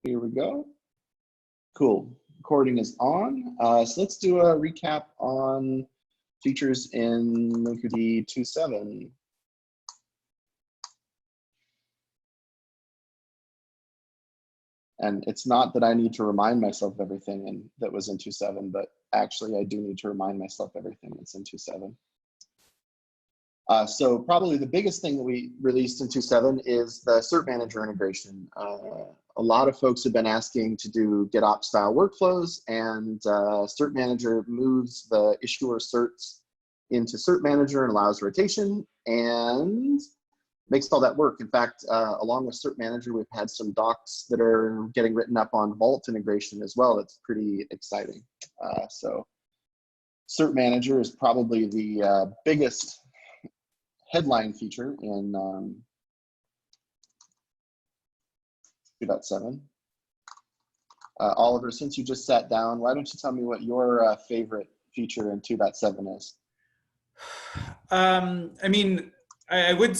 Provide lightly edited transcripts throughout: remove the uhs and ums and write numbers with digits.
Here we go. Cool. Recording is on. So let's do a recap on features in Linkerd 2.7. And it's not that I need to remind myself of everything that was in 2.7, but actually I do need to remind myself everything that's in 2.7. So probably the biggest thing that we released in 2.7 is the cert manager integration. A lot of folks have been asking to do GitOps style workflows, and cert manager moves the issuer certs into cert manager and allows rotation and makes all that work. In fact, along with cert manager, we've had some docs that are getting written up on Vault integration as well. It's pretty exciting. So cert manager is probably the biggest headline feature in 2.7. Oliver, since you just sat down, why don't you tell me what your favorite feature in 2.7 is? I mean, I would,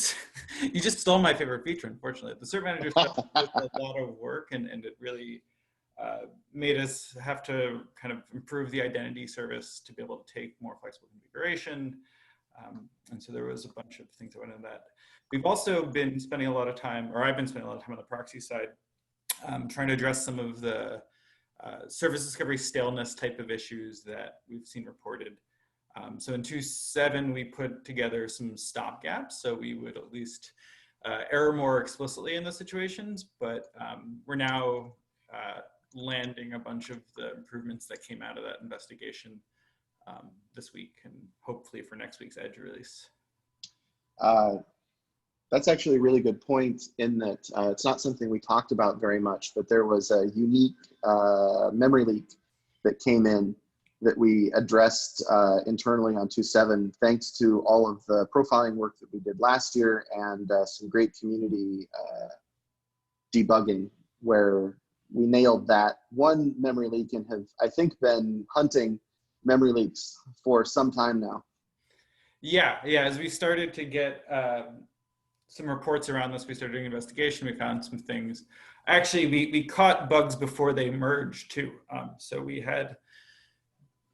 you just stole my favorite feature, unfortunately. The cert manager stuff was a lot of work, and it really made us have to kind of improve the identity service to be able to take more flexible configuration. And so there was a bunch of things that went into that. We've also been spending a lot of time, or I've been spending a lot of time on the proxy side, trying to address some of the service discovery staleness type of issues that we've seen reported. So in 2.7, we put together some stopgaps, so we would at least error more explicitly in those situations, but we're now landing a bunch of the improvements that came out of that investigation this week, and hopefully for next week's Edge release. That's actually a really good point in that it's not something we talked about very much, but there was a unique memory leak that came in that we addressed internally on 2.7, thanks to all of the profiling work that we did last year and some great community debugging, where we nailed that one memory leak and have, I think, been hunting memory leaks for some time now. Yeah, as we started to get some reports around this, we started doing investigation, we found some things. Actually, we caught bugs before they merged too. So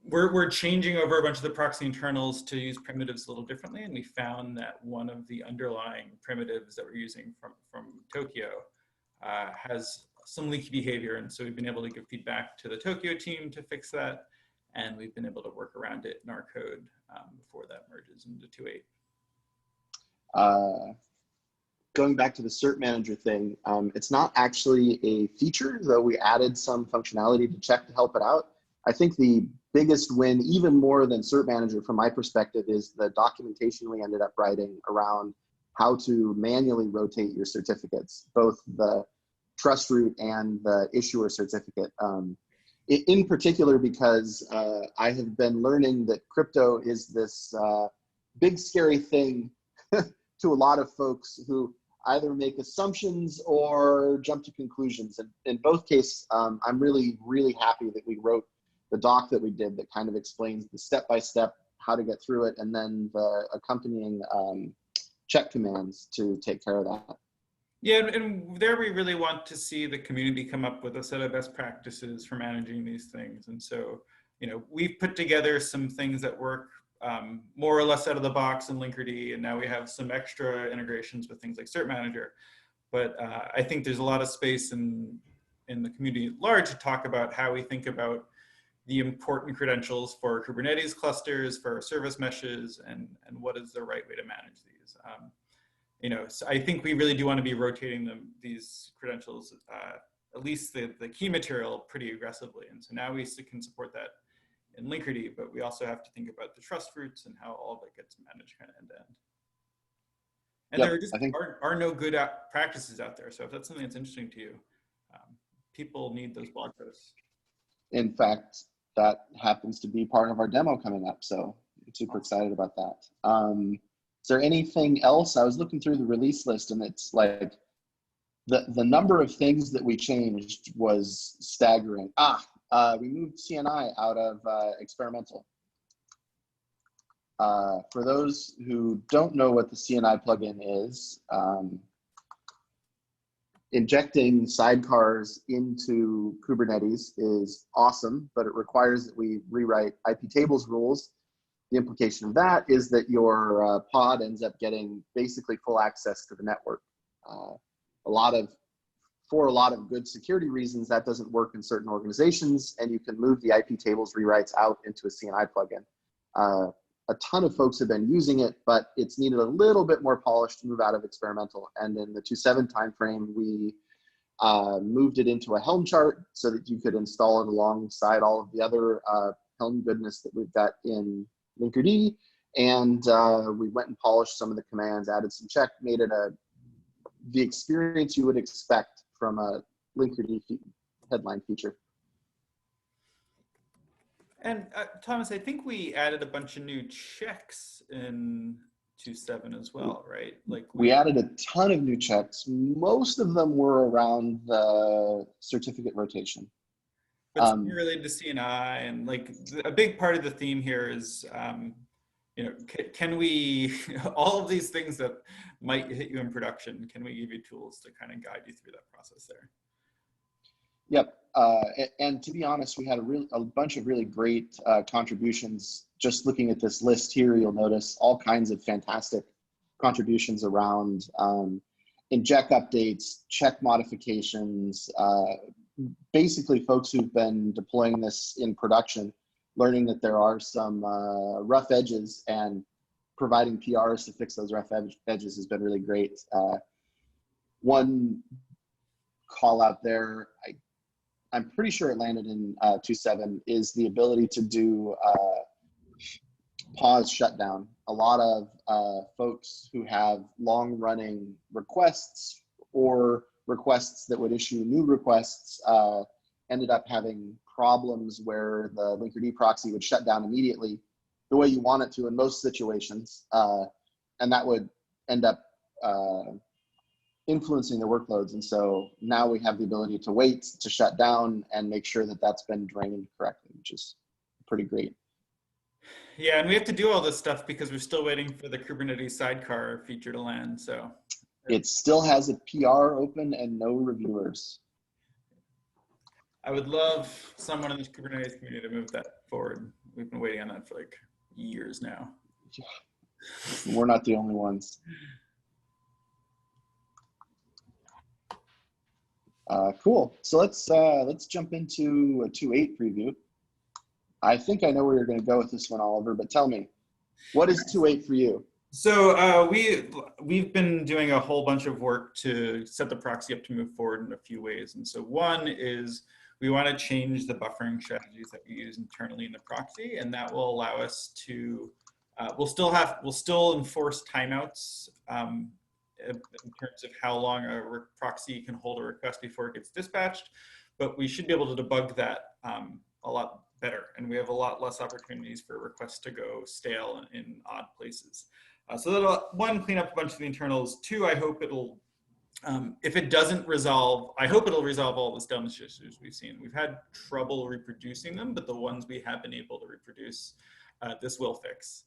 we're changing over a bunch of the proxy internals to use primitives a little differently, and we found that one of the underlying primitives that we're using from Tokyo has some leaky behavior, and so we've been able to give feedback to the Tokyo team to fix that, and we've been able to work around it in our code before that merges into 2.8. Going back to the cert manager thing, it's not actually a feature, though we added some functionality to check to help it out. I think the biggest win, even more than cert manager from my perspective, is the documentation we ended up writing around how to manually rotate your certificates, both the trust root and the issuer certificate. In particular, because I have been learning that crypto is this big scary thing to a lot of folks who either make assumptions or jump to conclusions. And in both cases, I'm really, really happy that we wrote the doc that we did that kind of explains the step-by-step how to get through it, and then the accompanying check commands to take care of that. Yeah, and there we really want to see the community come up with a set of best practices for managing these things. And so, we've put together some things that work more or less out of the box in Linkerd, and now we have some extra integrations with things like Cert Manager. But I think there's a lot of space in the community at large to talk about how we think about the important credentials for Kubernetes clusters, for service meshes, and what is the right way to manage these. So I think we really do want to be rotating these credentials, at least the key material, pretty aggressively. And so now we can support that in Linkerd, but we also have to think about the trust roots and how all of it gets managed kind of end to end. And there just are no good practices out there. So if that's something that's interesting to you, people need those blog posts. In fact, that happens to be part of our demo coming up. So I'm super excited about that. Is there anything else? I was looking through the release list, and it's like the number of things that we changed was staggering. We moved CNI out of experimental. For those who don't know what the CNI plugin is, Injecting sidecars into Kubernetes is awesome, but it requires that we rewrite IP tables rules. The implication of that is that your pod ends up getting basically full access to the network. For a lot of good security reasons, that doesn't work in certain organizations, and you can move the IP tables rewrites out into a CNI plugin. A ton of folks have been using it, but it's needed a little bit more polish to move out of experimental. And in the 2.7 timeframe, we moved it into a Helm chart so that you could install it alongside all of the other Helm goodness that we've got in Linkerd. And we went and polished some of the commands, added some check, made it the experience you would expect from a Linkerd headline feature. And Thomas, I think we added a bunch of new checks in 2.7 as well, right? Like we added a ton of new checks. Most of them were around the certificate rotation. But some related to CNI, and like a big part of the theme here is, you know, can we, all of these things that might hit you in production, can we give you tools to kind of guide you through that process there? Yep. And to be honest, we had a bunch of really great contributions. Just looking at this list here, you'll notice all kinds of fantastic contributions around inject updates, check modifications, basically folks who've been deploying this in production, learning that there are some rough edges, and providing PRs to fix those rough edges has been really great. One call out there, I'm pretty sure it landed in 2.7, is the ability to do pause shutdown. A lot of folks who have long running requests or requests that would issue new requests ended up having problems where the Linkerd proxy would shut down immediately the way you want it to in most situations. And that would end up influencing their workloads. And so now we have the ability to wait to shut down and make sure that that's been drained correctly, which is pretty great. Yeah, and we have to do all this stuff because we're still waiting for the Kubernetes sidecar feature to land. So it still has a PR open and no reviewers. I would love someone in the Kubernetes community to move that forward. We've been waiting on that for like years now. We're not the only ones. Cool. So let's jump into a 2.8 preview. I think I know where you're going to go with this one, Oliver, but tell me, what is 2.8 for you? So we've been doing a whole bunch of work to set the proxy up to move forward in a few ways. And so one is we want to change the buffering strategies that we use internally in the proxy, and that will allow us to we'll still enforce timeouts in terms of how long a proxy can hold a request before it gets dispatched, but we should be able to debug that a lot better, and we have a lot less opportunities for requests to go stale in odd places. So that'll, one, clean up a bunch of the internals. Two, I hope it'll, if it doesn't resolve, I hope it'll resolve all the staleness issues we've seen. We've had trouble reproducing them, but the ones we have been able to reproduce, this will fix.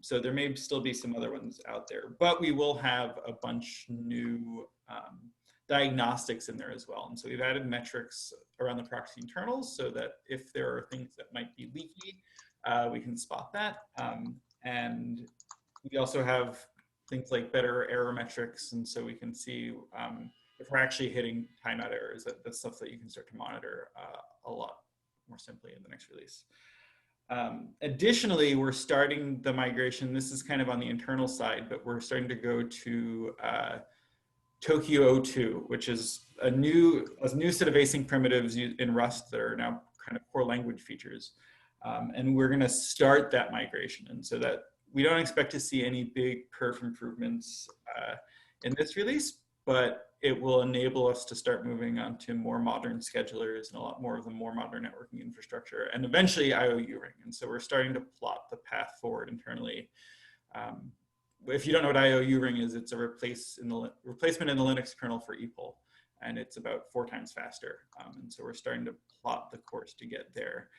So there may still be some other ones out there, but we will have a bunch new diagnostics in there as well. And so we've added metrics around the proxy internals so that if there are things that might be leaky, we can spot that. And we also have things like better error metrics. And so we can see if we're actually hitting timeout errors, that's stuff that you can start to monitor a lot more simply in the next release. Additionally, we're starting the migration. This is kind of on the internal side, but we're starting to go to Tokyo 02, which is a new set of async primitives in Rust that are now kind of core language features. And we're going to start that migration. And so that we don't expect to see any big perf improvements in this release, but it will enable us to start moving on to more modern schedulers and a lot more of the more modern networking infrastructure, and eventually IOU ring. And so we're starting to plot the path forward internally. If you don't know what IOU ring is, it's a replacement in the Linux kernel for EPOL, and it's about 4 times faster. And so we're starting to plot the course to get there.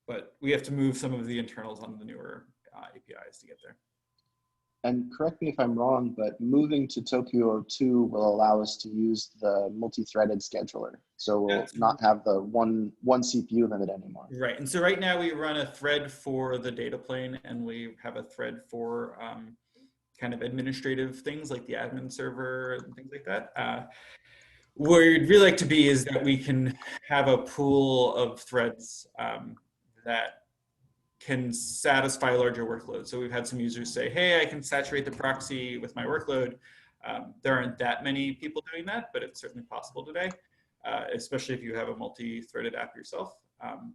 But we have to move some of the internals on the newer APIs to get there. And correct me if I'm wrong, but moving to Tokyo 2 will allow us to use the multi-threaded scheduler. So we'll That's not have the one CPU limit anymore. right. And so right now we run a thread for the data plane, and we have a thread for kind of administrative things like the admin server and things like that. Where we'd really like to be is that we can have a pool of threads that can satisfy larger workloads. So we've had some users say, hey, I can saturate the proxy with my workload. There aren't that many people doing that, but it's certainly possible today, especially if you have a multi-threaded app yourself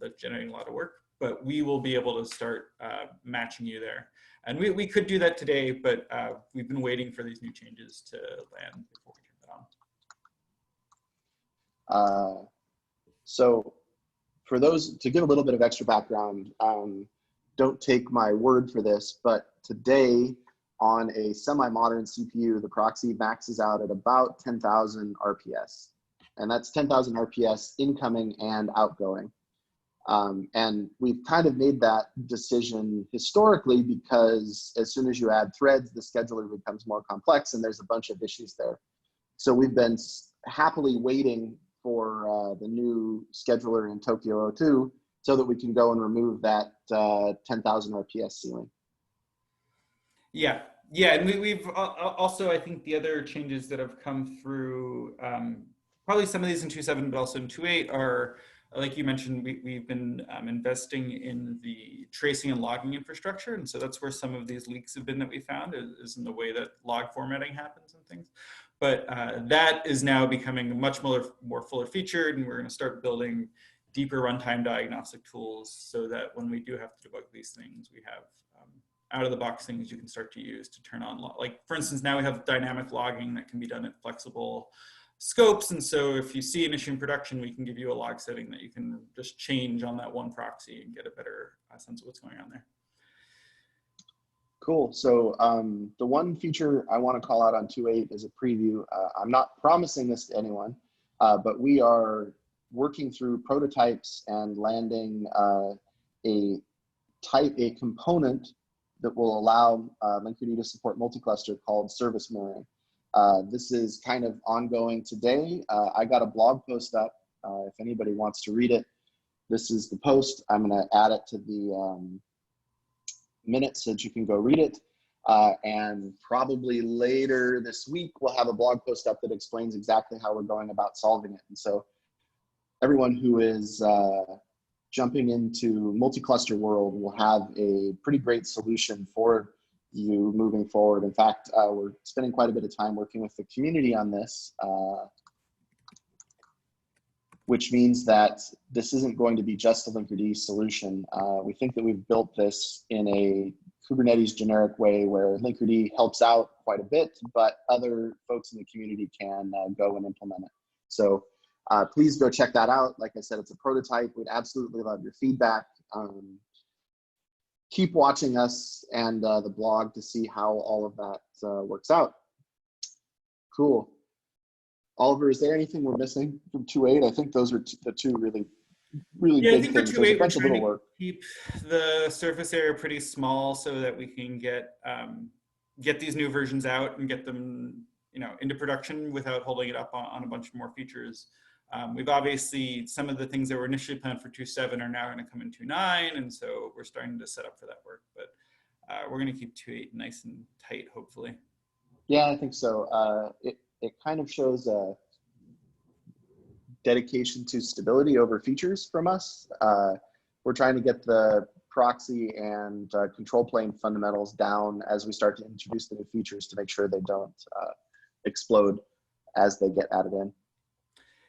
that's generating a lot of work. But we will be able to start matching you there. And we could do that today, but we've been waiting for these new changes to land before we turn that on. So for those, to give a little bit of extra background, don't take my word for this, but today on a semi-modern CPU, the proxy maxes out at about 10,000 RPS. And that's 10,000 RPS incoming and outgoing. And we've kind of made that decision historically because as soon as you add threads, the scheduler becomes more complex and there's a bunch of issues there. So we've been happily waiting for the new scheduler in Tokyo 02 so that we can go and remove that 10,000 RPS ceiling. Yeah, and we've also, I think the other changes that have come through, probably some of these in 2.7, but also in 2.8 are, like you mentioned, we've been investing in the tracing and logging infrastructure. And so that's where some of these leaks have been that we found is in the way that log formatting happens and things. But that is now becoming much more fuller featured, and we're going to start building deeper runtime diagnostic tools so that when we do have to debug these things, we have out of the box things you can start to use to turn on, like for instance, now we have dynamic logging that can be done at flexible scopes. And so if you see an issue in production, we can give you a log setting that you can just change on that one proxy and get a better sense of what's going on there. Cool. So the one feature I want to call out on 2.8 is a preview. I'm not promising this to anyone, but we are working through prototypes and landing a component that will allow Linkerd to support multi-cluster called service mirroring. This is kind of ongoing today. I got a blog post up if anybody wants to read it. This is the post. I'm going to add it to the minutes so that you can go read it. And probably later this week, we'll have a blog post up that explains exactly how we're going about solving it. And so everyone who is jumping into multi-cluster world will have a pretty great solution for you moving forward. In fact, we're spending quite a bit of time working with the community on this, which means that this isn't going to be just a Linkerd solution. We think that we've built this in a Kubernetes generic way where Linkerd helps out quite a bit, but other folks in the community can go and implement it. So please go check that out. Like I said, it's a prototype. We'd absolutely love your feedback. Keep watching us and the blog to see how all of that works out. Cool. Oliver, is there anything we're missing from 2.8? I think those are the two really big things. There's a bunch of little work. Keep the surface area pretty small so that we can get these new versions out and get them, into production without holding it up on a bunch of more features. We've obviously, some of the things that were initially planned for 2.7 are now going to come in 2.9, and so we're starting to set up for that work. But we're going to keep 2.8 nice and tight, hopefully. Yeah, I think so. It kind of shows a dedication to stability over features from us. We're trying to get the proxy and control plane fundamentals down as we start to introduce the new features to make sure they don't explode as they get added in.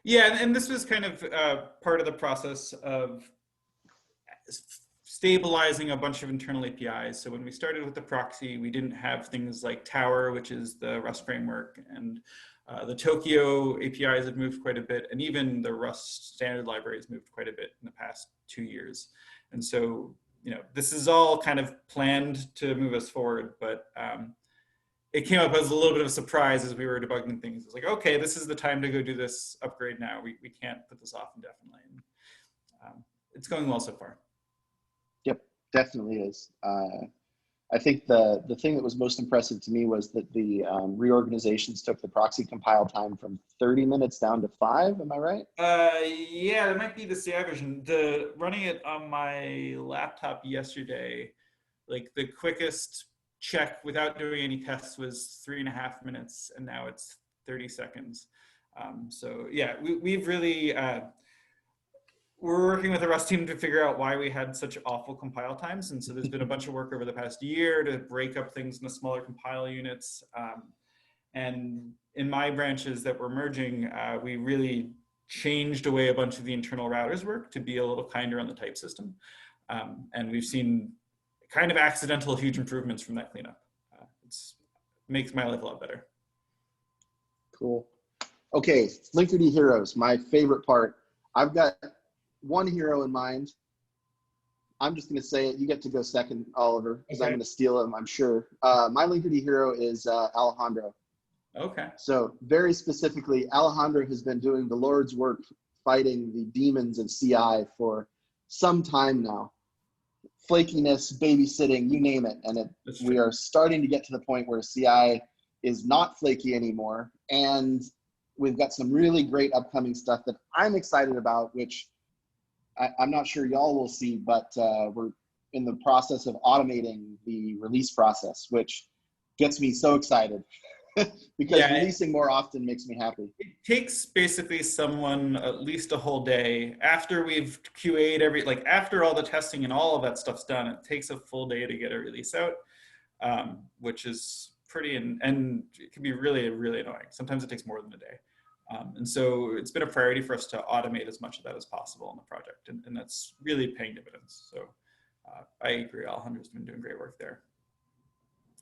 Yeah, and this was kind of part of the process of stabilizing a bunch of internal APIs. So when we started with the proxy, we didn't have things like Tower, which is the Rust framework, and the Tokyo APIs have moved quite a bit, and even the Rust standard library has moved quite a bit in the past 2 years. And so, this is all kind of planned to move us forward, but it came up as a little bit of a surprise as we were debugging things. It's like, okay, this is the time to go do this upgrade now. We can't put this off indefinitely. And, it's going well so far. Yep, definitely is. I think the thing that was most impressive to me was that the reorganizations took the proxy compile time from 30 minutes down to 5. Am I right? Yeah, that might be the CI version. Running it on my laptop yesterday, like the quickest check without doing any tests was 3.5 minutes, and now it's 30 seconds. So yeah, we've really, we're working with the Rust team to figure out why we had such awful compile times. And so there's been a bunch of work over the past year to break up things into smaller compile units. And in my branches that we're merging, we really changed away a bunch of the internal routers work to be a little kinder on the type system. And we've seen kind of accidental huge improvements from that cleanup. It makes my life a lot better. Cool. Okay, Linkerd heroes, my favorite part. I've got one hero in mind. I'm just going to say it. You get to go second, Oliver, because I'm going to steal him, I'm sure. My Linkerd hero is Alejandro. Okay. So very specifically, Alejandro has been doing the Lord's work fighting the demons of CI for some time now. Flakiness, babysitting, you name it. And we are starting to get to the point where CI is not flaky anymore. And we've got some really great upcoming stuff that I'm excited about, which I'm not sure y'all will see, but we're in the process of automating the release process, which gets me so excited because releasing more often makes me happy. It takes basically someone at least a whole day after we've QA'd like after all the testing and all of that stuff's done, it takes a full day to get a release out, which is pretty, and it can be really, really annoying. Sometimes it takes more than a day. And so it's been a priority for us to automate as much of that as possible on the project. And that's really paying dividends. So I agree. Alejandro's been doing great work there.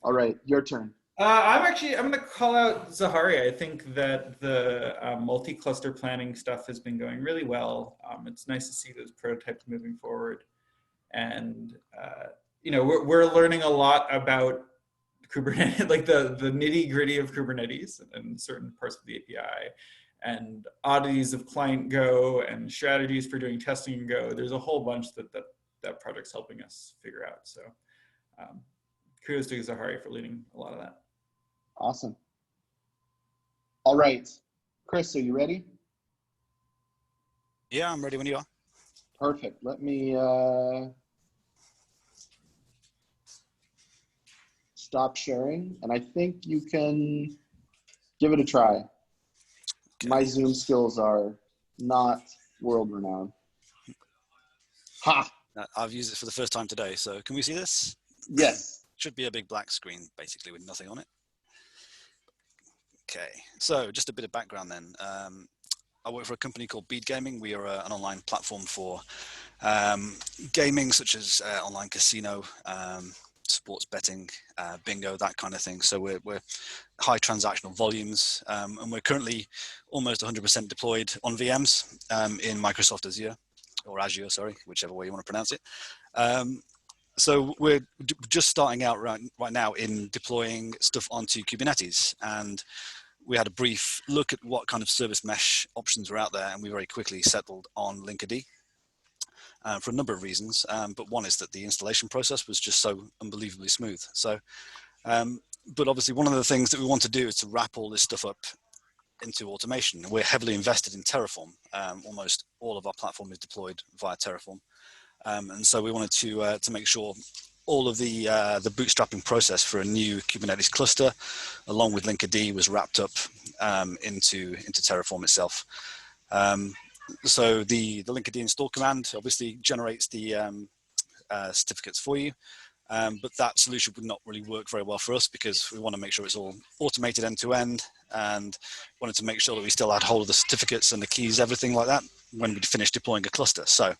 All right, your turn. I'm going to call out Zahari. I think that the multi-cluster planning stuff has been going really well. It's nice to see those prototypes moving forward. And, we're learning a lot about Kubernetes, like the nitty gritty of Kubernetes and certain parts of the API and oddities of client Go and strategies for doing testing in Go. There's a whole bunch that project's helping us figure out. So kudos to Zahari for leading a lot of that. Awesome. All right, Chris, are you ready? Yeah, I'm ready when you are. Perfect. Let me stop sharing, and I think you can give it a try. Okay. My Zoom skills are not world-renowned. Ha! I've used it for the first time today, so can we see this? Yes. Should be a big black screen, basically, with nothing on it. Okay, so just a bit of background then. I work for a company called Bead Gaming. We are an online platform for gaming, such as online casino, sports betting, bingo, that kind of thing. So we're high transactional volumes, and we're currently almost 100% deployed on VMs in Microsoft Azure, or Azure, sorry, whichever way you want to pronounce it. So we're just starting out right now in deploying stuff onto Kubernetes, and we had a brief look at what kind of service mesh options were out there, and we very quickly settled on Linkerd. For a number of reasons, but one is that the installation process was just so unbelievably smooth. So, but obviously one of the things that we want to do is to wrap all this stuff up into automation. We're heavily invested in Terraform. Almost all of our platform is deployed via Terraform. And so we wanted to make sure all of the bootstrapping process for a new Kubernetes cluster, along with Linkerd, was wrapped up into Terraform itself. So the Linkerd install command obviously generates the certificates for you, but that solution would not really work very well for us because we want to make sure it's all automated end to end, and wanted to make sure that we still had hold of the certificates and the keys, everything like that, when we'd finished deploying a cluster. So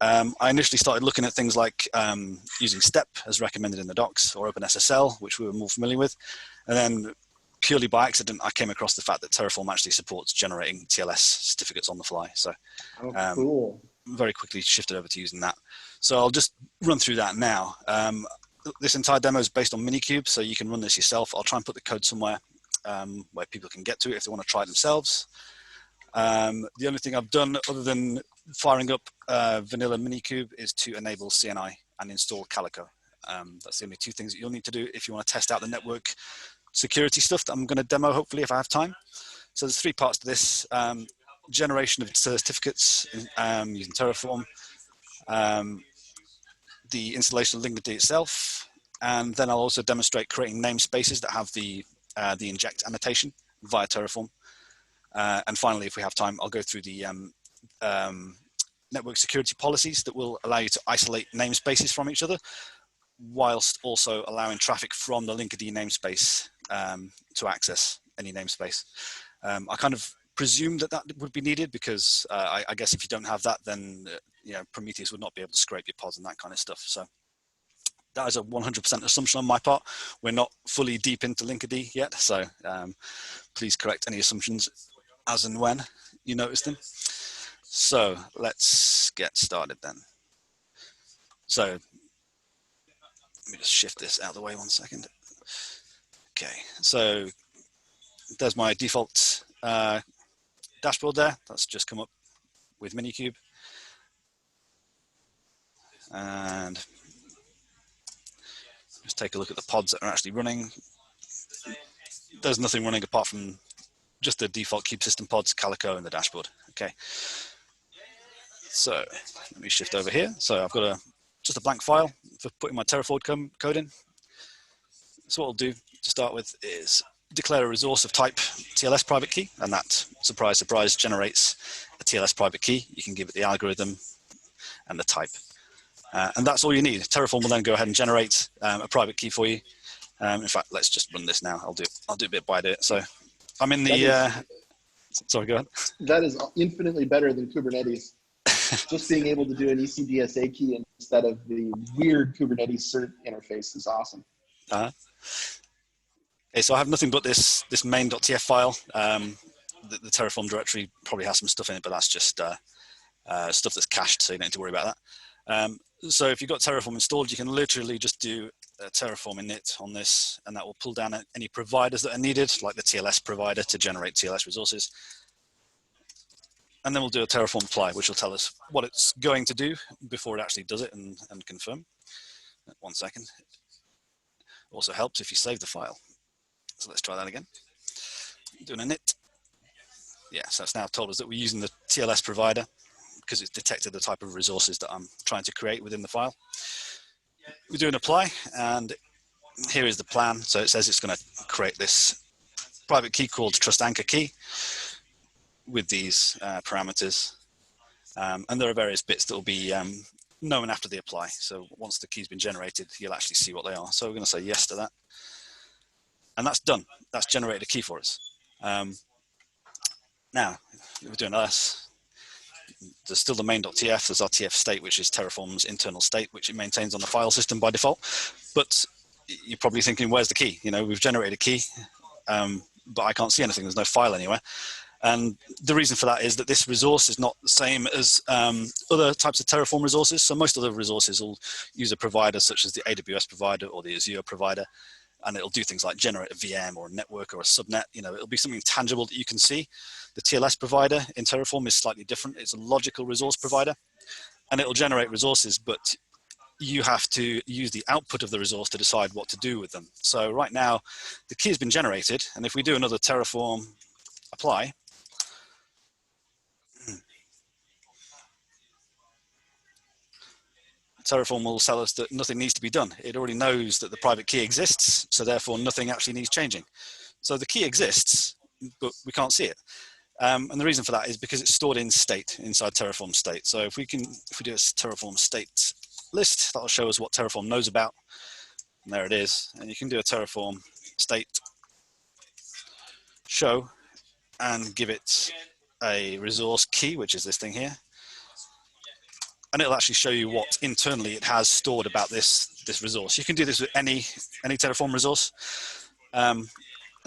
I initially started looking at things like using STEP as recommended in the docs, or OpenSSL, which we were more familiar with, and then purely by accident, I came across the fact that Terraform actually supports generating TLS certificates on the fly. So cool. Very quickly shifted over to using that. So I'll just run through that now. This entire demo is based on Minikube, so you can run this yourself. I'll try and put the code somewhere where people can get to it if they want to try it themselves. The only thing I've done other than firing up vanilla Minikube is to enable CNI and install Calico. That's the only two things that you'll need to do if you want to test out the network security stuff that I'm going to demo, hopefully, if I have time. So there's three parts to this. Generation of certificates using Terraform, the installation of Linkerd itself, and then I'll also demonstrate creating namespaces that have the inject annotation via Terraform. And finally, if we have time, I'll go through the network security policies that will allow you to isolate namespaces from each other, whilst also allowing traffic from the Linkerd namespace to access any namespace. I kind of presume that would be needed because I guess if you don't have that, then Prometheus would not be able to scrape your pods and that kind of stuff. So that is a 100% assumption on my part. We're not fully deep into Linkerd yet, so please correct any assumptions as and when you notice them. So let's get started then. So let me just shift this out of the way 1 second. Okay, so there's my default dashboard there. That's just come up with Minikube. And just take a look at the pods that are actually running. There's nothing running apart from just the default Cube system pods, Calico, and the dashboard. Okay. So let me shift over here. So I've got just a blank file for putting my Terraform code in. So what I'll do to start with is declare a resource of type TLS private key, and that, surprise, surprise, generates a TLS private key. You can give it the algorithm and the type. And that's all you need. Terraform will then go ahead and generate a private key for you. In fact, let's just run this now. I'll do it bit by bit. So I'm in the, sorry, go ahead. That is infinitely better than Kubernetes. Just being able to do an ECDSA key instead of the weird Kubernetes cert interface is awesome. Okay, so I have nothing but this main.tf file. The Terraform directory probably has some stuff in it, but that's just stuff that's cached, so you don't need to worry about that. So if you've got Terraform installed, you can literally just do Terraform init on this, and that will pull down any providers that are needed, like the TLS provider, to generate TLS resources. And then we'll do a Terraform apply, which will tell us what it's going to do before it actually does it and confirm. 1 second. Also helps if you save the file. So let's try that again. Doing a init. Yeah, so it's now told us that we're using the TLS provider because it's detected the type of resources that I'm trying to create within the file. We do an apply, and here is the plan. So it says it's going to create this private key called trust anchor key with these parameters. And there are various bits that will be known after the apply. So once the key's been generated, you'll actually see what they are. So we're going to say yes to that. And that's done. That's generated a key for us. Now, if we're doing this, there's still the main.tf, there's our TF state, which is Terraform's internal state, which it maintains on the file system by default. But you're probably thinking, where's the key? We've generated a key, but I can't see anything. There's no file anywhere. And the reason for that is that this resource is not the same as other types of Terraform resources. So most other resources will use a provider such as the AWS provider or the Azure provider, and it'll do things like generate a VM or a network or a subnet. It'll be something tangible that you can see. The TLS provider in Terraform is slightly different. It's a logical resource provider, and it'll generate resources, but you have to use the output of the resource to decide what to do with them. So right now, the key has been generated, and if we do another Terraform apply, Terraform will tell us that nothing needs to be done. It already knows that the private key exists, so therefore nothing actually needs changing. So the key exists, but we can't see it. And the reason for that is because it's stored in state, inside Terraform state. So if we do a Terraform state list, that'll show us what Terraform knows about. And there it is. And you can do a Terraform state show and give it a resource key, which is this thing here. And it'll actually show you what internally it has stored about this resource. You can do this with any Terraform resource. And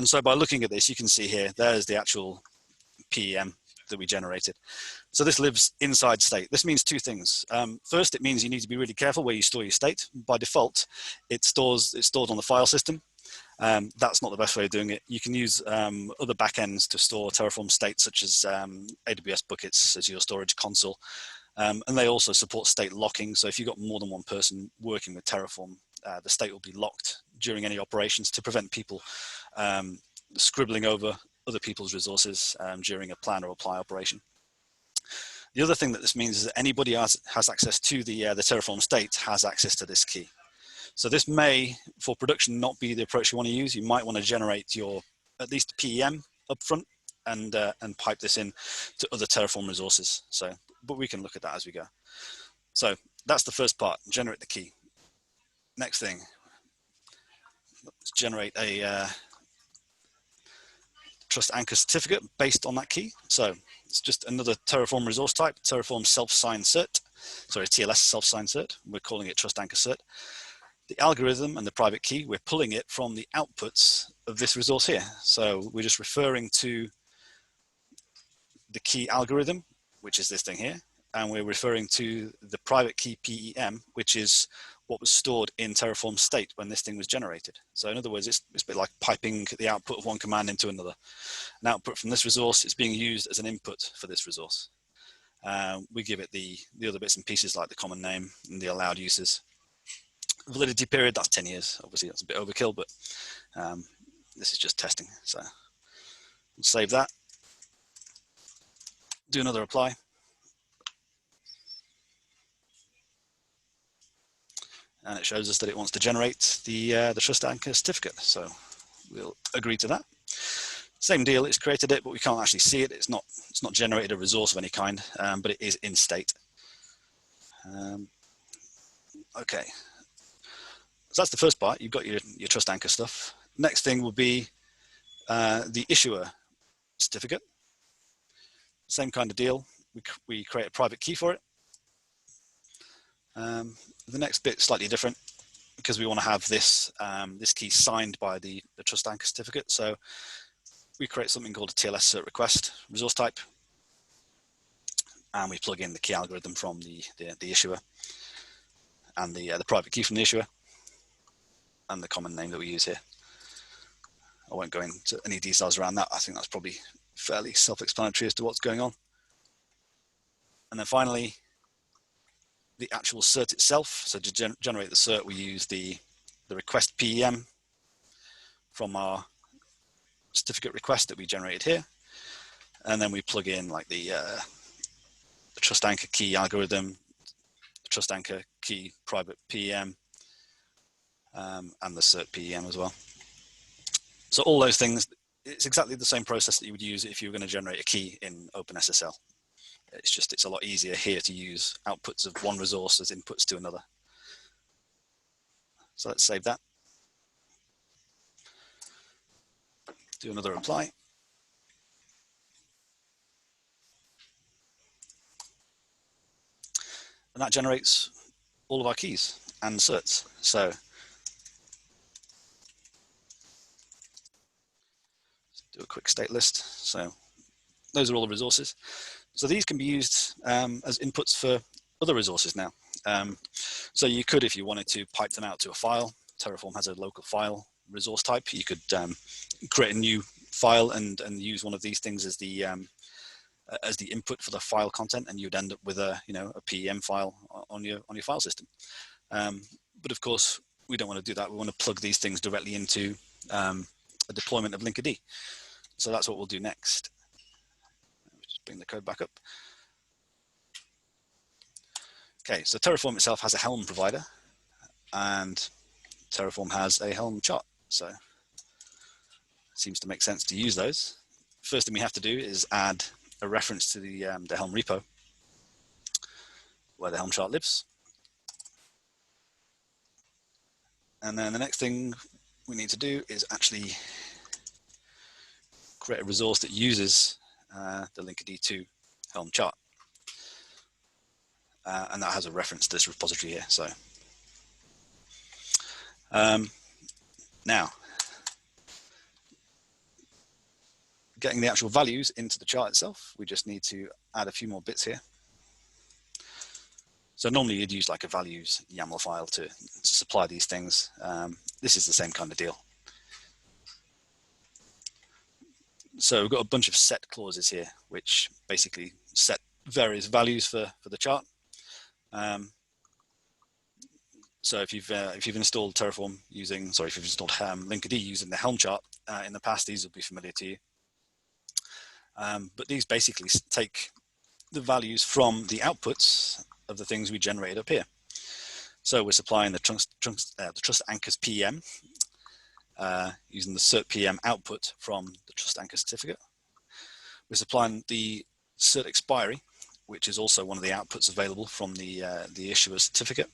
so by looking at this, you can see here, there's the actual PEM that we generated. So this lives inside state. This means two things. First, it means you need to be really careful where you store your state. By default, it's stored on the file system. That's not the best way of doing it. You can use other backends to store Terraform state, such as AWS buckets, Azure Storage Console. And they also support state locking. So if you've got more than one person working with Terraform, the state will be locked during any operations to prevent people scribbling over other people's resources during a plan or apply operation. The other thing that this means is that anybody has access to the Terraform state has access to this key. So this may, for production, not be the approach you want to use. You might want to generate your at least PEM up front and pipe this in to other Terraform resources. So, but we can look at that as we go. So that's the first part, generate the key. Next thing, let's generate a Trust Anker certificate based on that key. So it's just another Terraform resource type, Terraform self-signed cert, sorry, TLS self-signed cert. We're calling it Trust Anker cert. The algorithm and the private key, we're pulling it from the outputs of this resource here. So we're just referring to the key algorithm, which is this thing here, and we're referring to the private key PEM, which is what was stored in Terraform state when this thing was generated. So in other words, it's a bit like piping the output of one command into another. An output from this resource is being used as an input for this resource. We give it the other bits and pieces like the common name and the allowed uses. Validity period, that's 10 years. Obviously that's a bit overkill, but this is just testing. So we'll save that. Do another apply. And it shows us that it wants to generate the Trust Anker certificate. So we'll agree to that. Same deal, it's created it, but we can't actually see it. It's not generated a resource of any kind, but it is in state. Okay. So that's the first part. You've got your Trust Anker stuff. Next thing will be the issuer certificate. Same kind of deal. We create a private key for it. The next bit slightly different because we want to have this this key signed by the Trust Anker certificate. So we create something called a TLS cert request resource type, and we plug in the key algorithm from the issuer and the private key from the issuer and the common name that we use here. I won't go into any details around that. I think that's probably fairly self-explanatory as to what's going on. And then finally, the actual cert itself. So to generate the cert, we use the request PEM from our certificate request that we generated here. And then we plug in like the Trust Anker key algorithm, the Trust Anker key private PEM, and the cert PEM as well. So all those things, it's exactly the same process that you would use if you were going to generate a key in OpenSSL. It's a lot easier here to use outputs of one resource as inputs to another. So let's save that. Do another apply. And that generates all of our keys and certs. So do a quick state list. So those are all the resources. So these can be used as inputs for other resources now. So you could, if you wanted to, pipe them out to a file. Terraform has a local file resource type. You could create a new file and use one of these things as the input for the file content, and you'd end up with a PEM file on your file system. But of course, we don't want to do that. We want to plug these things directly into a deployment of Linkerd. So that's what we'll do next. Just bring the code back up. Okay, so Terraform itself has a Helm provider, and Terraform has a Helm chart. So it seems to make sense to use those. First thing we have to do is add a reference to the Helm repo where the Helm chart lives. And then the next thing we need to do is actually create a resource that uses the Linkerd Helm chart. And that has a reference to this repository here. So now, getting the actual values into the chart itself, we just need to add a few more bits here. So normally you'd use like a values YAML file to supply these things. This is the same kind of deal. So we've got a bunch of set clauses here, which basically set various values for the chart. So if you've installed Terraform using, sorry, if you've installed Linkerd using the Helm chart in the past, these will be familiar to you. But these basically take the values from the outputs of the things we generated up here. So we're supplying the trust anchors PM using the cert PM output from the trust anchor certificate. We're supplying the cert expiry, which is also one of the outputs available from the issuer certificate.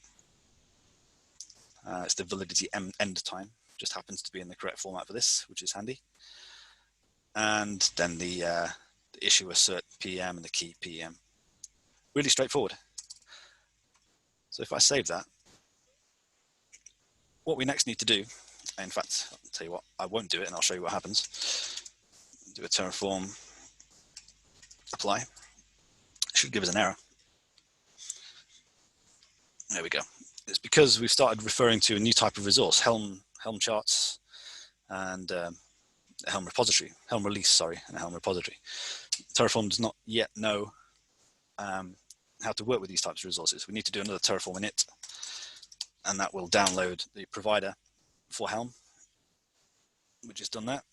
It's the validity end time, just happens to be in the correct format for this, which is handy. And then the issuer cert PM and the key PM. Really straightforward. So if I save that, what we next need to do, in fact, I'll tell you what, I won't do it and I'll show you what happens. Do a Terraform apply. It should give us an error. There we go. It's because we've started referring to a new type of resource, Helm charts and Helm repository, Helm release, sorry, and a Helm repository. Terraform does not yet know how to work with these types of resources. We need to do another Terraform init, and that will download the provider for Helm, which is done that.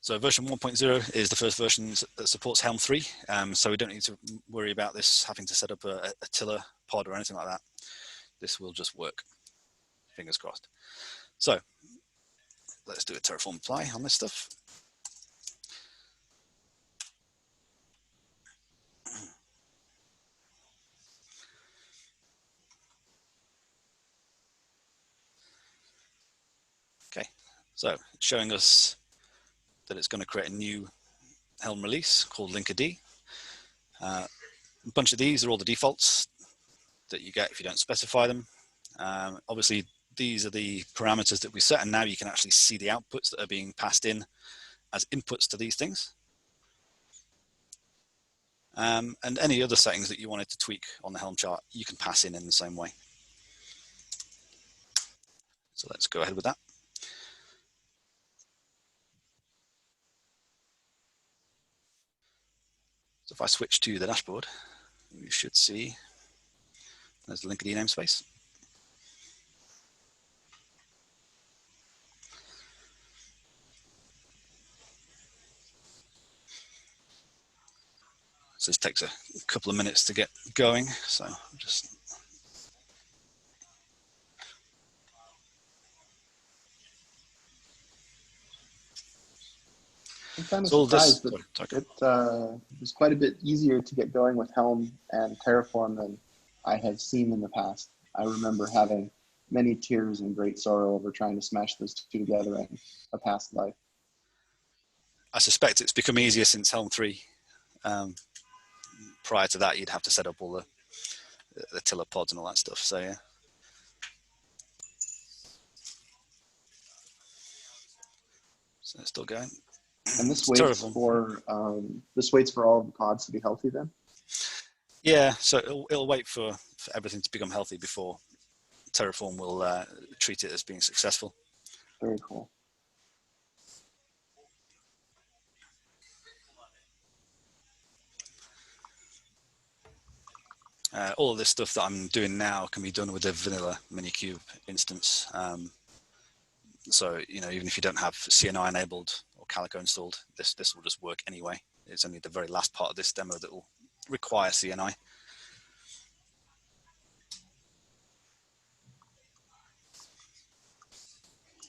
So version 1.0 is the first version that supports Helm 3, so we don't need to worry about this having to set up a tiller pod or anything like that. This will just work, fingers crossed. So let's do a Terraform apply on this stuff. Okay, so it's showing us that it's going to create a new Helm release called Linkerd. A bunch of these are all the defaults that you get if you don't specify them. Obviously, these are the parameters that we set, and now you can actually see the outputs that are being passed in as inputs to these things. And any other settings that you wanted to tweak on the Helm chart, you can pass in the same way. So let's go ahead with that. So if I switch to the dashboard, you should see there's the Linkerd namespace. So this takes a couple of minutes to get going. So just I'm kind of surprised that it was quite a bit easier to get going with Helm and Terraform than I have seen in the past. I remember having many tears and great sorrow over trying to smash those two together in a past life. I suspect it's become easier since Helm 3. Prior to that, you'd have to set up all the tiller pods and all that stuff. So yeah. So it's still going. And this waits for all of the pods to be healthy then? Yeah, so it'll wait for everything to become healthy before Terraform will treat it as being successful. Very cool. All of this stuff that I'm doing now can be done with a vanilla Minikube instance. So, you know, even if you don't have CNI enabled or Calico installed, this will just work anyway. It's only the very last part of this demo that will require CNI.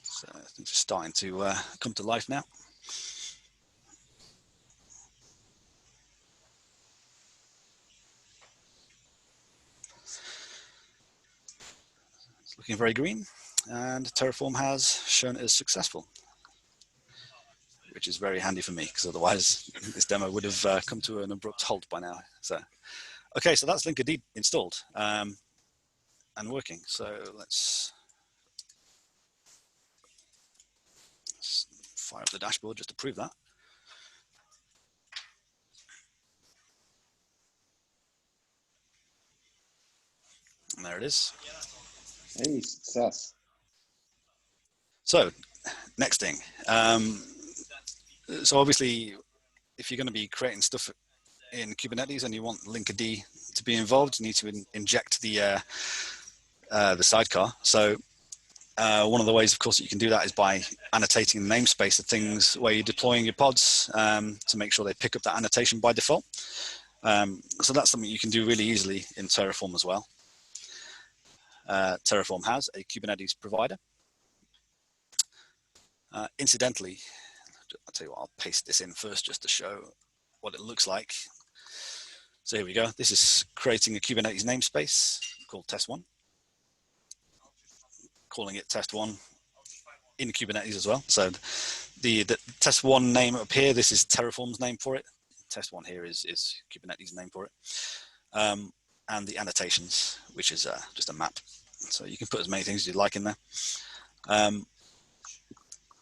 So things are starting to come to life now. It's looking very green, and Terraform has shown it as successful, which is very handy for me because otherwise this demo would have come to an abrupt halt by now. So, okay, so that's Linkerd installed and working. So let's fire up the dashboard just to prove that. And there it is. Hey, success. So next thing. So obviously, if you're going to be creating stuff in Kubernetes and you want Linkerd to be involved, you need to inject the the sidecar. So one of the ways, of course, that you can do that is by annotating the namespace of things where you're deploying your pods to make sure they pick up that annotation by default. So that's something you can do really easily in Terraform as well. Terraform has a Kubernetes provider. Incidentally, I'll tell you what, I'll paste this in first just to show what it looks like. So here we go. This is creating a Kubernetes namespace called test1, calling it test1 in Kubernetes as well. So the test1 name up here, this is Terraform's name for it. Test1 here is Kubernetes' name for it. And the annotations, which is just a map. So you can put as many things as you'd like in there.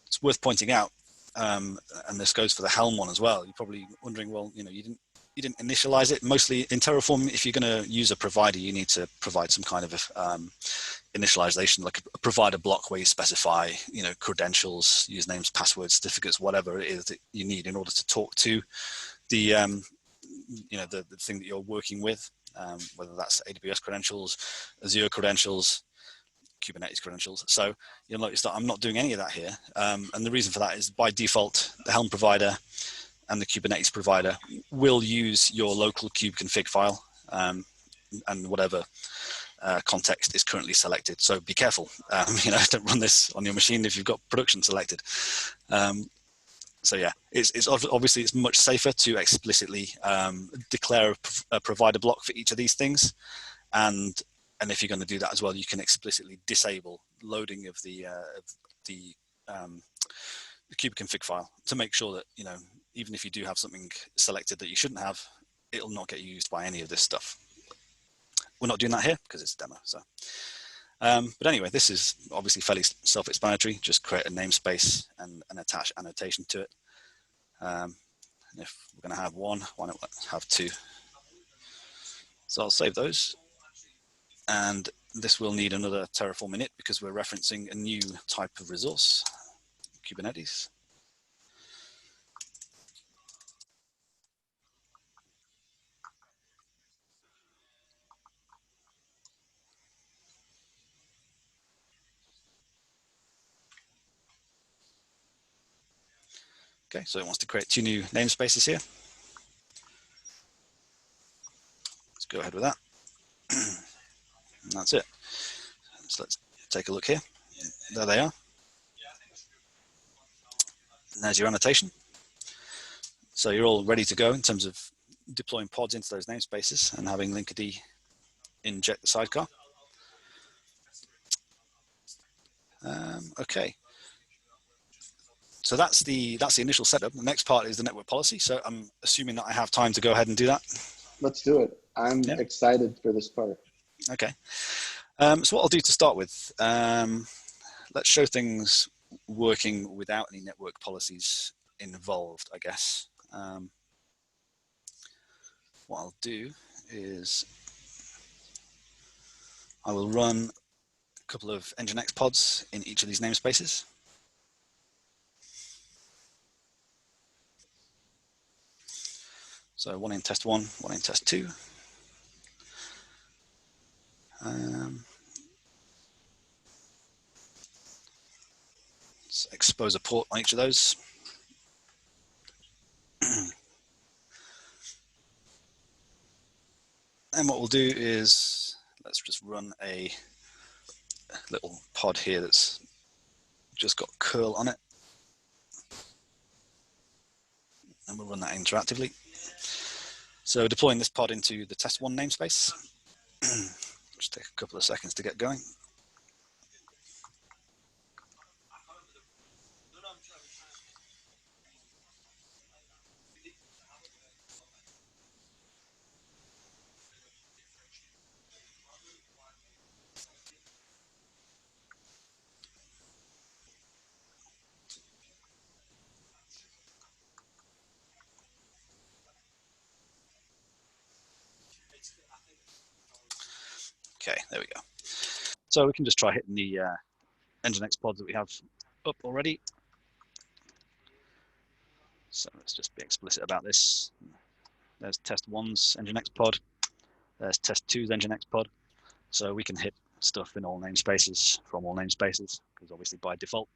It's worth pointing out, and this goes for the Helm one as well. You're probably wondering, well, you know, you didn't initialize it. Mostly in Terraform, if you're going to use a provider, you need to provide some kind of initialization, like a provider block where you specify, you know, credentials, usernames, passwords, certificates, whatever it is that you need in order to talk to the, you know, the thing that you're working with, whether that's AWS credentials, Azure credentials, Kubernetes credentials. So you'll notice that I'm not doing any of that here. And the reason for that is by default, the Helm provider and the Kubernetes provider will use your local kube config file and whatever context is currently selected. So be careful, you know, don't run this on your machine if you've got production selected. So yeah, it's obviously it's much safer to explicitly declare a provider block for each of these things. And if you're going to do that as well, you can explicitly disable loading of the kube config file to make sure that, you know, even if you do have something selected that you shouldn't have, it'll not get used by any of this stuff. We're not doing that here because it's a demo. So, but anyway, this is obviously fairly self-explanatory. Just create a namespace and attach annotation to it. And if we're going to have one, why not have two? So I'll save those. And this will need another Terraform init because we're referencing a new type of resource, Kubernetes. Okay, so it wants to create two new namespaces here. Let's go ahead with that. And that's it. So let's take a look here. There they are. And there's your annotation. So you're all ready to go in terms of deploying pods into those namespaces and having Linkerd inject the sidecar. Okay. So that's the initial setup. The next part is the network policy. So I'm assuming that I have time to go ahead and do that. Let's do it. I'm excited for this part. Okay. So what I'll do to start with, let's show things working without any network policies involved, I guess. What I'll do is I will run a couple of Nginx pods in each of these namespaces. So one in test 1, one in test 2. Let's expose a port on each of those. And what we'll do is, let's just run a little pod here that's just got curl on it. And we'll run that interactively. So deploying this pod into the test1 namespace. Just take a couple of seconds to get going. Okay, there we go. So we can just try hitting the Nginx pods that we have up already. So let's just be explicit about this. There's test 1's Nginx pod. There's test 2's Nginx pod. So we can hit stuff in all namespaces from all namespaces, because obviously by default,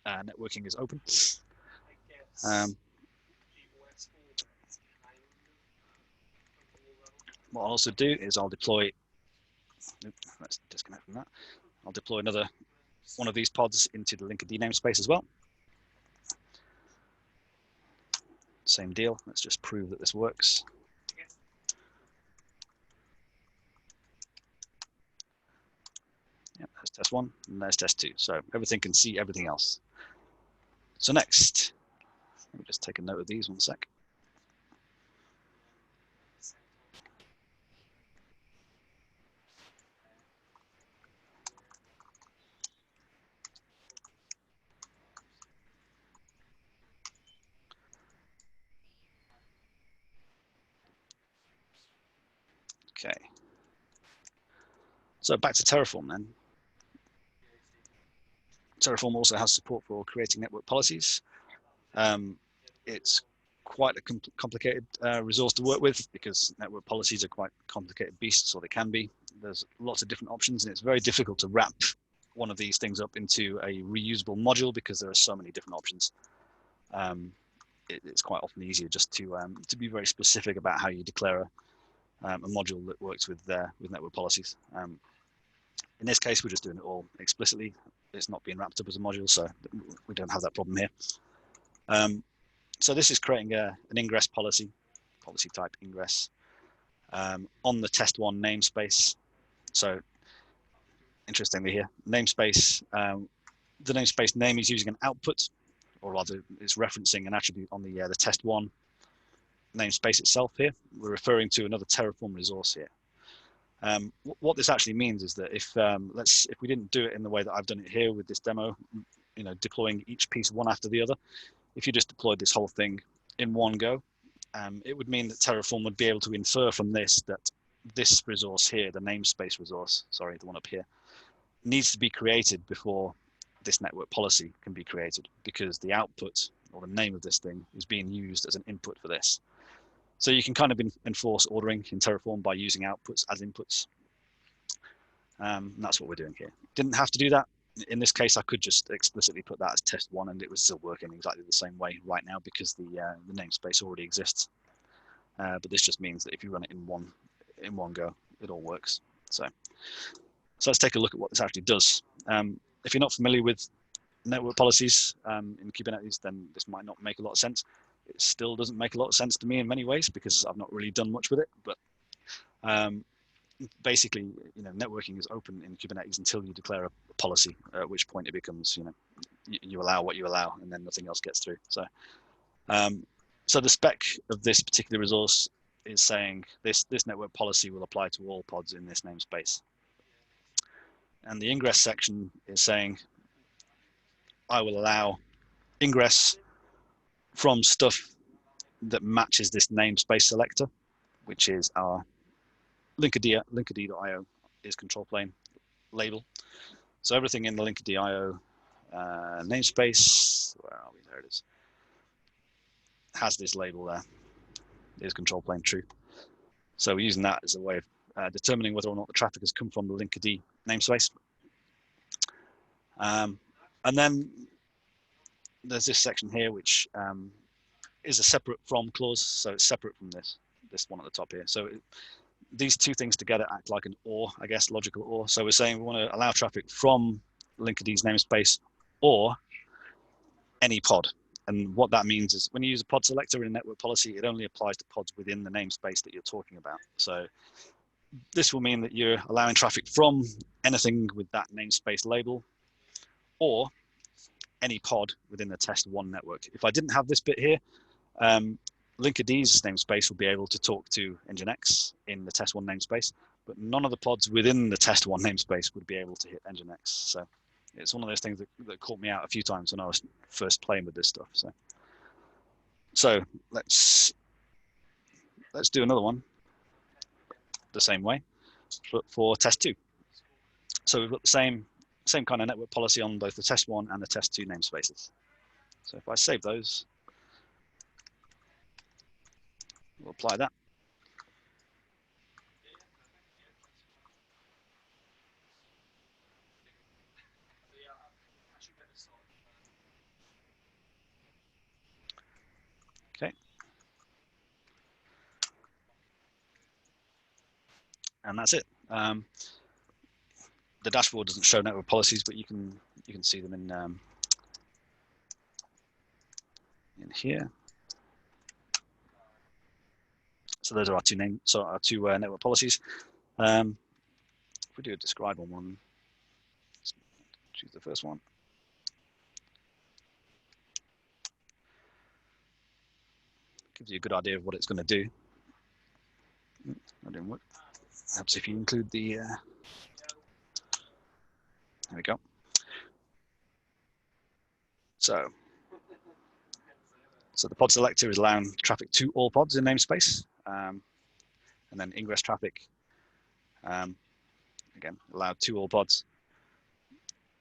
networking is open. What I'll also do is I'll deploy, let's disconnect from that. I'll deploy another one of these pods into the Linkerd namespace as well. Same deal, let's just prove that this works. Yeah, that's test one, and there's test two. So everything can see everything else. So next, let me just take a note of these 1 sec. Okay. So back to Terraform then. Terraform also has support for creating network policies. It's quite a complicated resource to work with because network policies are quite complicated beasts, or they can be. There's lots of different options, and it's very difficult to wrap one of these things up into a reusable module because there are so many different options. It's quite often easier just to be very specific about how you declare a module that works with network policies. In this case, we're just doing it all explicitly. It's not being wrapped up as a module, so we don't have that problem here. So this is creating an ingress policy type ingress on the test1 namespace. So interestingly here, namespace, the namespace name is using an output, or rather it's referencing an attribute on the test1 namespace itself here. We're referring to another Terraform resource here. What this actually means is that if we didn't do it in the way that I've done it here with this demo, deploying each piece one after the other, if you just deployed this whole thing in one go, it would mean that Terraform would be able to infer from this that this resource here, the namespace resource, sorry, the one up here, needs to be created before this network policy can be created, because the output or the name of this thing is being used as an input for this. So you can kind of enforce ordering in Terraform by using outputs as inputs. And that's what we're doing here. Didn't have to do that. In this case, I could just explicitly put that as test one, and it would still work in exactly the same way right now because the namespace already exists. But this just means that if you run it in one go, it all works. So let's take a look at what this actually does. If you're not familiar with network policies in Kubernetes, then this might not make a lot of sense. It still doesn't make a lot of sense to me in many ways because I've not really done much with it. But basically, networking is open in Kubernetes until you declare a policy, at which point it becomes, you allow what you allow, and then nothing else gets through. So, so the spec of this particular resource is saying this network policy will apply to all pods in this namespace. And the ingress section is saying, I will allow ingress from stuff that matches this namespace selector, which is our Linkerd.io is control plane label. So everything in the Linkerd.io namespace, where are we? There it is, has this label there, is control plane true. So we're using that as a way of determining whether or not the traffic has come from the Linkerd namespace. And then there's this section here, which is a separate from clause. So it's separate from this one at the top here. So these two things together act like an or, I guess, logical or. So we're saying we want to allow traffic from Linkerd's namespace or any pod. And what that means is when you use a pod selector in a network policy, it only applies to pods within the namespace that you're talking about. So this will mean that you're allowing traffic from anything with that namespace label or any pod within the test1 network. If I didn't have this bit here, Linkerd's namespace will be able to talk to Nginx in the test1 namespace, but none of the pods within the test1 namespace would be able to hit Nginx. So it's one of those things that caught me out a few times when I was first playing with this stuff. So let's do another one the same way, but for test 2. So we've got the same kind of network policy on both the test1 and the test2 namespaces. So if I save those, we'll apply that. and that's it. The dashboard doesn't show network policies, but you can see them in here. So those are our two network policies. If we do a describe on one, let's choose the first one. Gives you a good idea of what it's going to do. That didn't work. Perhaps if you include the, there we go. So the pod selector is allowing traffic to all pods in namespace, and then ingress traffic, again, allowed to all pods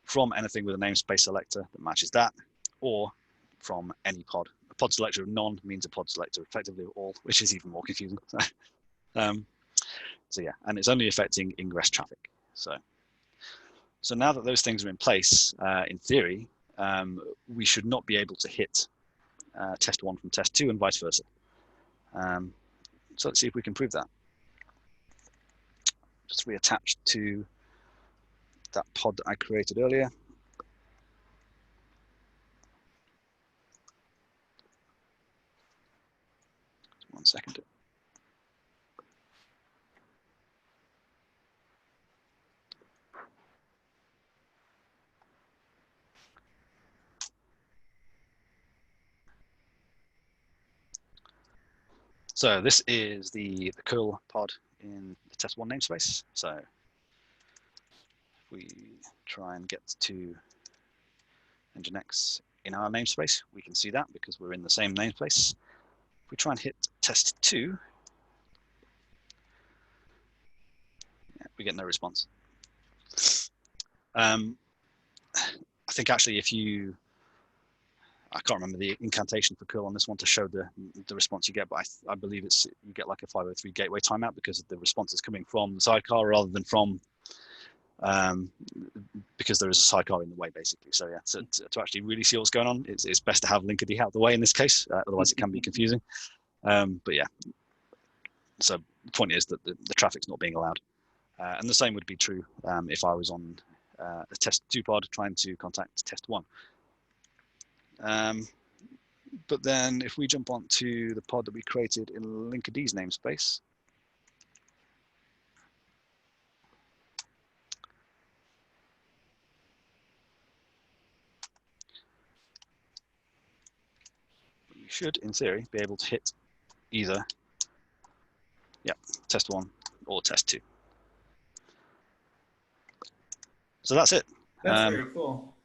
from anything with a namespace selector that matches that, or from any pod. A pod selector of none means a pod selector effectively of all, which is even more confusing. So yeah, and it's only affecting ingress traffic. So now that those things are in place, in theory, we should not be able to hit test 1 from test 2 and vice versa. So let's see if we can prove that. Just reattach to that pod that I created earlier. One second. So this is the curl pod in the test 1 namespace. So if we try and get to Nginx in our namespace, we can see that because we're in the same namespace. If we try and hit test 2, we get no response. I think actually I can't remember the incantation for curl on this one to show the response you get, but I believe you get like a 503 gateway timeout because the response is coming from the sidecar rather than from, because there is a sidecar in the way basically. So yeah, to actually really see what's going on, it's best to have Linkerd out of the way in this case, otherwise it can be confusing. But yeah, so the point is that the traffic's not being allowed. And the same would be true if I was on the test 2 pod trying to contact test 1. But then if we jump onto the pod that we created in Linkerd's namespace, we should, in theory, be able to hit either, test 1 or test 2. So that's it. That's very cool.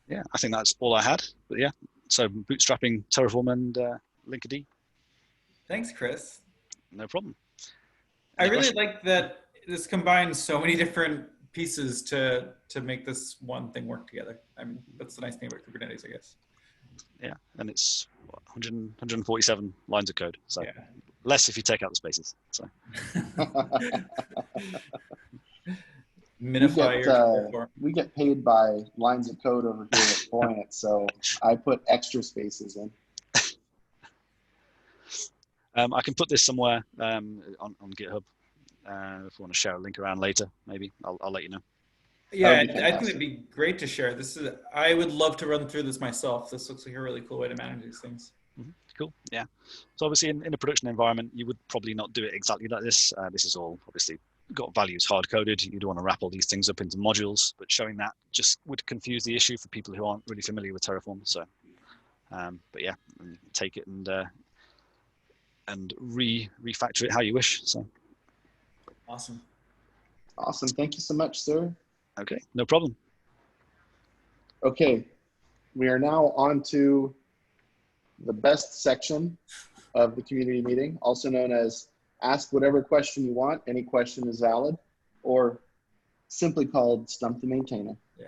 Yeah, I think that's all I had. But yeah, so bootstrapping Terraform and Linkerd. Thanks, Chris. No problem. I really like that this combines so many different pieces to make this one thing work together. I mean, that's the nice thing about Kubernetes, I guess. Yeah, and it's 147 lines of code. So yeah. Less if you take out the spaces. So. We get paid by lines of code over here at Point, so I put extra spaces in. I can put this somewhere on GitHub if you want to share a link around later. Maybe I'll let you know. Yeah, I think it'd be great to share. I would love to run through this myself. This looks like a really cool way to manage these things. Mm-hmm. Cool. Yeah. So obviously in a production environment, you would probably not do it exactly like this. This is all obviously got values hard coded. You'd want to wrap all these things up into modules, but showing that just would confuse the issue for people who aren't really familiar with Terraform. So, but yeah, take it and refactor it how you wish. So. Awesome. Awesome. Thank you so much, sir. Okay, no problem. Okay, we are now on to the best section of the community meeting, also known as ask whatever question you want. Any question is valid, or simply called Stump the Maintainer. Yeah,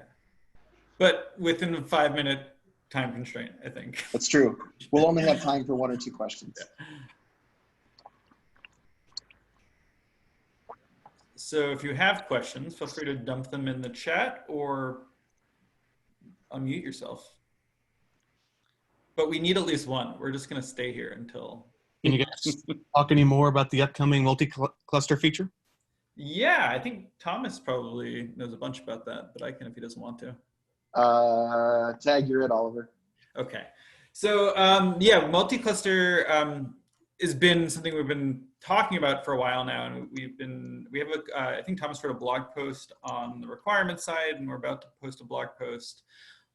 but within a 5-minute time constraint, I think. That's true. We'll only have time for 1 or 2 questions. Yeah. So if you have questions, feel free to dump them in the chat or unmute yourself. But we need at least one. We're just going to stay here until Can you guys talk any more about the upcoming multi-cluster feature? Yeah, I think Thomas probably knows a bunch about that, but I can if he doesn't want to. Tag, you're it, Oliver. Okay. So yeah, multi-cluster has been something we've been talking about for a while now, and we have a I think Thomas wrote a blog post on the requirement side, and we're about to post a blog post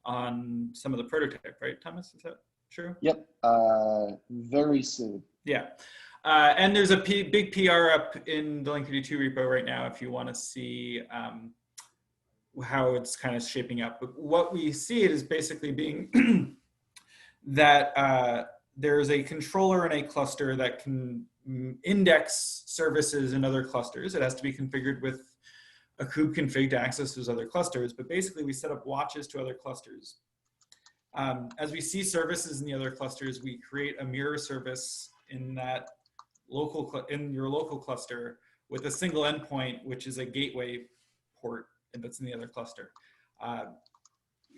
on some of the prototype, right, Thomas? Is that true? Yep. Very soon. Yeah. And there's a big PR up in the Linkerd 2 repo right now if you want to see how it's kind of shaping up. But what we see it is basically being that there's a controller in a cluster that can index services in other clusters. It has to be configured with a kube config to access those other clusters, but basically we set up watches to other clusters. As we see services in the other clusters, we create a mirror service in that your local cluster with a single endpoint, which is a gateway port that's in the other cluster.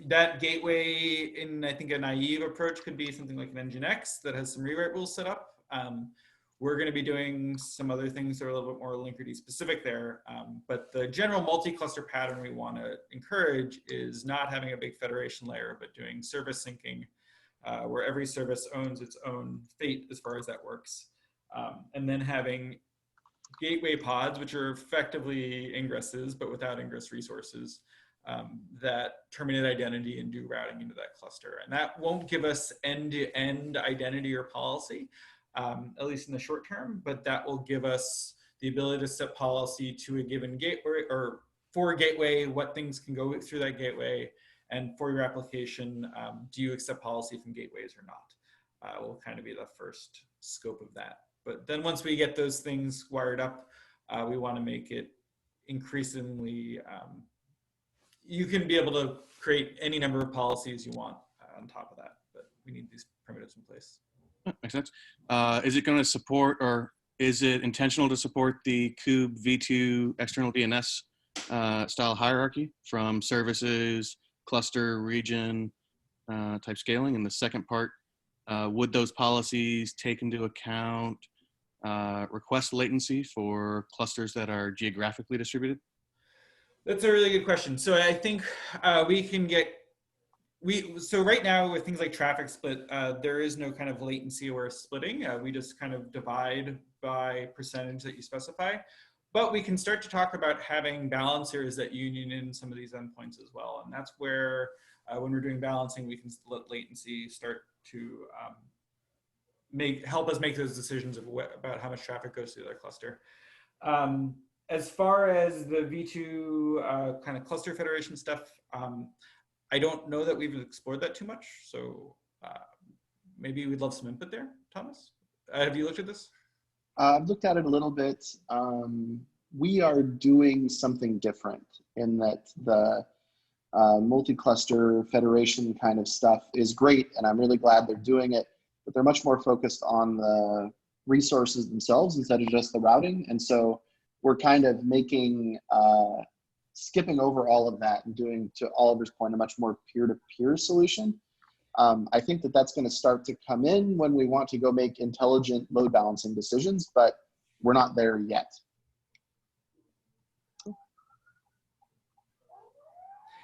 That gateway, in I think a naive approach, could be something like an Nginx that has some rewrite rules set up. We're going to be doing some other things that are a little bit more Linkerd specific there. But the general multi-cluster pattern we want to encourage is not having a big federation layer, but doing service syncing, where every service owns its own fate as far as that works. And then having gateway pods, which are effectively ingresses, but without ingress resources, that terminate identity and do routing into that cluster. And that won't give us end-to-end identity or policy, at least in the short term, but that will give us the ability to set policy to a given gateway, or for a gateway, what things can go through that gateway, and for your application, do you accept policy from gateways or not? Will kind of be the first scope of that. But then once we get those things wired up, we want to make it increasingly, you can be able to create any number of policies you want on top of that, but we need these primitives in place. Makes sense. Is it going to support, or is it intentional to support the kube v2 external DNS style hierarchy from services, cluster, region type scaling? And the second part, would those policies take into account request latency for clusters that are geographically distributed? That's a really good question. So I think we can get, so right now with things like traffic split, there is no kind of latency aware splitting. We just kind of divide by percentage that you specify. But we can start to talk about having balancers that union in some of these endpoints as well. And that's where, when we're doing balancing, we can let latency start to help us make those decisions about how much traffic goes through their cluster. As far as the V2 kind of cluster federation stuff, I don't know that we've explored that too much. So maybe we'd love some input there, Thomas. Have you looked at this? I've looked at it a little bit. We are doing something different in that the multi-cluster federation kind of stuff is great, and I'm really glad they're doing it, but they're much more focused on the resources themselves instead of just the routing. And so we're kind of making, skipping over all of that and doing, to Oliver's point, a much more peer-to-peer solution. I think that that's going to start to come in when we want to go make intelligent load balancing decisions, but we're not there yet.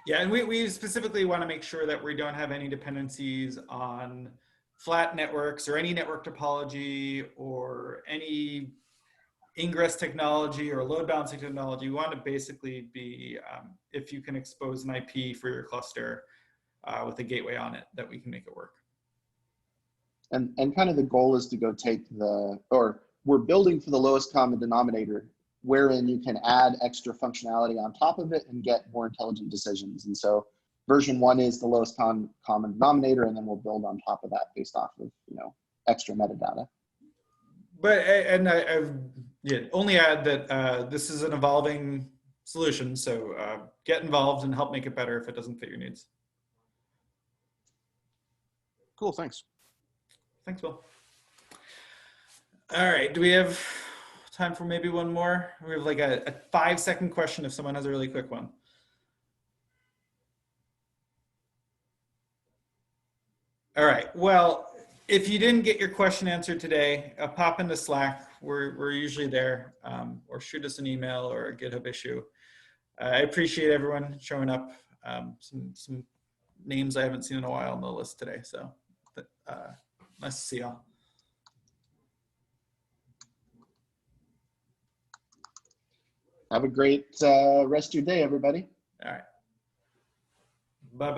Yeah, and we specifically want to make sure that we don't have any dependencies on flat networks or any network topology or any ingress technology or load balancing technology. We want to basically be, if you can expose an IP for your cluster with a gateway on it, that we can make it work. And kind of the goal is to go take we're building for the lowest common denominator, wherein you can add extra functionality on top of it and get more intelligent decisions. And so version 1 is the lowest common denominator, and then we'll build on top of that based off of, extra metadata. But, and I only add that this is an evolving solution. So get involved and help make it better if it doesn't fit your needs. Cool, thanks. Thanks, Will. All right, do we have time for maybe one more? We have like a 5-second question if someone has a really quick one. All right, well, if you didn't get your question answered today, pop into Slack. We're usually there, or shoot us an email or a GitHub issue. I appreciate everyone showing up. Some names I haven't seen in a while on the list today. So nice to see y'all. Have a great rest of your day, everybody. All right. Bye-bye.